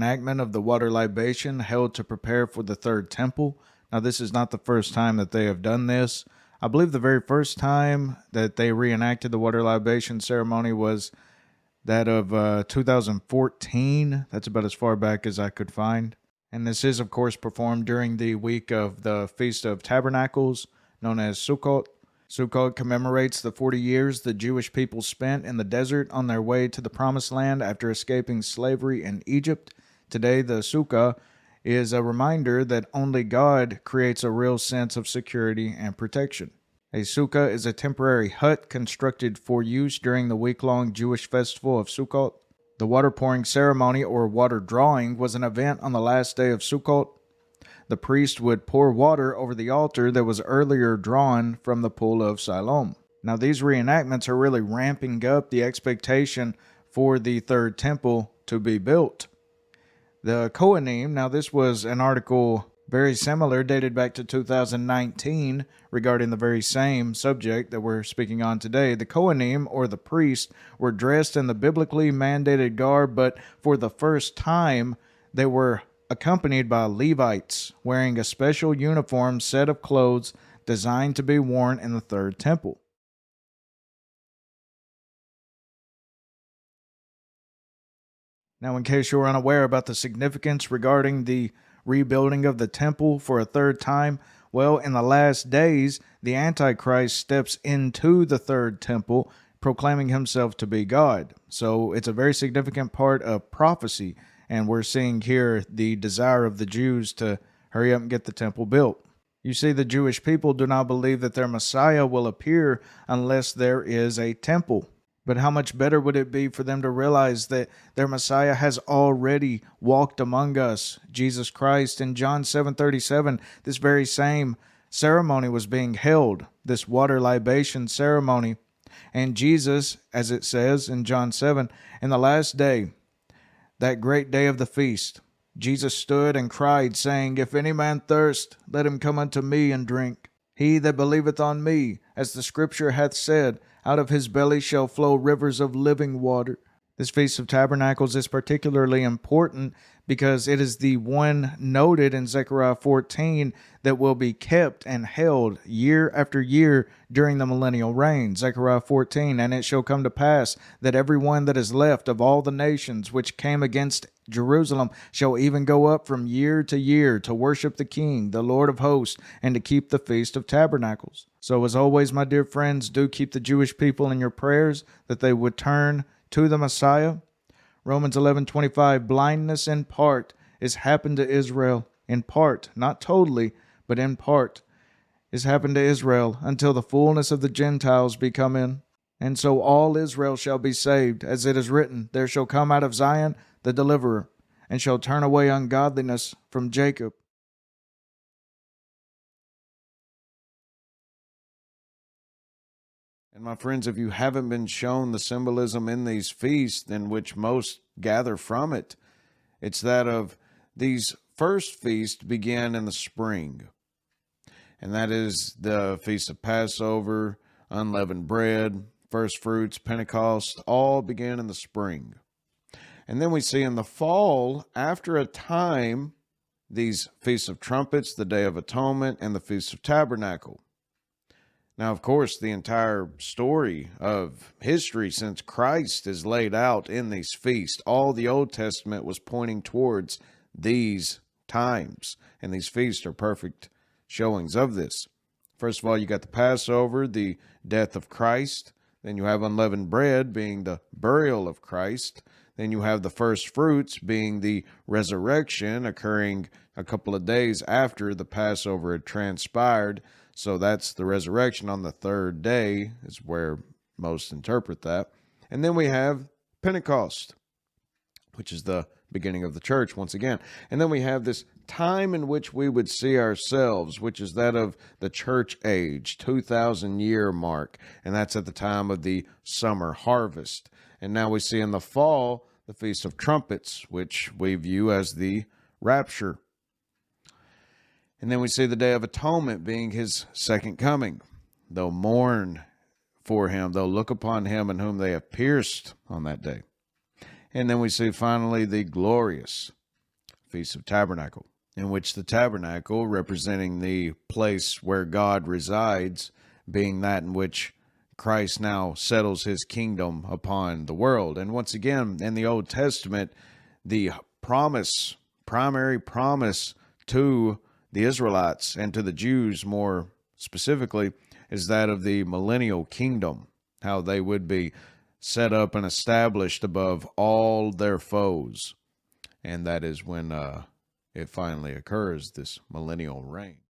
reenactment of the water libation held to prepare for the third temple. Now, this is not the first time that they have done this. I believe the very first time that they reenacted the water libation ceremony was that of 2014. That's about as far back as I could find. And this is, of course, performed during the week of the Feast of Tabernacles, known as Sukkot. Sukkot commemorates the 40 years the Jewish people spent in the desert on their way to the Promised Land after escaping slavery in Egypt. Today, the Sukkah is a reminder that only God creates a real sense of security and protection. A sukkah is a temporary hut constructed for use during the week-long Jewish festival of Sukkot. The water-pouring ceremony, or water drawing, was an event on the last day of Sukkot. The priest would pour water over the altar that was earlier drawn from the pool of Siloam. Now, these reenactments are really ramping up the expectation for the third temple to be built. The Kohanim, now this was an article very similar, dated back to 2019, regarding the very same subject that we're speaking on today. The Kohanim, or the priests, were dressed in the biblically mandated garb, but for the first time, they were accompanied by Levites, wearing a special uniform set of clothes designed to be worn in the third temple. Now, in case you're unaware about the significance regarding the rebuilding of the temple for a third time, well, in the last days, the Antichrist steps into the third temple, proclaiming himself to be God. So it's a very significant part of prophecy. And we're seeing here the desire of the Jews to hurry up and get the temple built. You see, the Jewish people do not believe that their Messiah will appear unless there is a temple. But how much better would it be for them to realize that their Messiah has already walked among us, Jesus Christ. In John 7:37, this very same ceremony was being held, this water libation ceremony. And Jesus, as it says in John 7, in the last day, that great day of the feast, Jesus stood and cried, saying, If any man thirst, let him come unto me and drink. He that believeth on me, as the Scripture hath said, out of his belly shall flow rivers of living water. This Feast of Tabernacles is particularly important because it is the one noted in Zechariah 14 that will be kept and held year after year during the millennial reign. Zechariah 14, And it shall come to pass that every one that is left of all the nations which came against Jerusalem shall even go up from year to year to worship the King, the Lord of hosts, and to keep the Feast of Tabernacles. So as always, my dear friends, do keep the Jewish people in your prayers that they would turn to the Messiah. Romans 11:25, blindness in part is happened to Israel, in part, not totally, but in part, is happened to Israel, until the fullness of the Gentiles be come in. And so all Israel shall be saved, as it is written, There shall come out of Zion the deliverer, and shall turn away ungodliness from Jacob. And my friends, if you haven't been shown the symbolism in these feasts in which most gather from it, it's that of these first feasts begin in the spring. And that is the Feast of Passover, unleavened bread, first fruits, Pentecost, all begin in the spring. And then we see in the fall, after a time, these Feasts of Trumpets, the Day of Atonement, and the Feast of Tabernacle. Now, of course, the entire story of history since Christ is laid out in these feasts. All the Old Testament was pointing towards these times, and these feasts are perfect showings of this. First of all, you got the Passover, the death of Christ. Then you have unleavened bread being the burial of Christ. Then you have the first fruits being the resurrection occurring a couple of days after the Passover had transpired. So that's the resurrection on the third day is where most interpret that. And then we have Pentecost, which is the beginning of the church once again. And then we have this time in which we would see ourselves, which is that of the church age, 2,000-year mark. And that's at the time of the summer harvest. And now we see in the fall the Feast of Trumpets, which we view as the rapture. And then we see the Day of Atonement being his second coming. They'll mourn for him. They'll look upon him in whom they have pierced on that day. And then we see finally the glorious Feast of Tabernacle, in which the tabernacle, representing the place where God resides, being that in which Christ now settles his kingdom upon the world. And once again, in the Old Testament, the primary promise to the Israelites and to the Jews more specifically, is that of the millennial kingdom, how they would be set up and established above all their foes. And that is when it finally occurs, this millennial reign.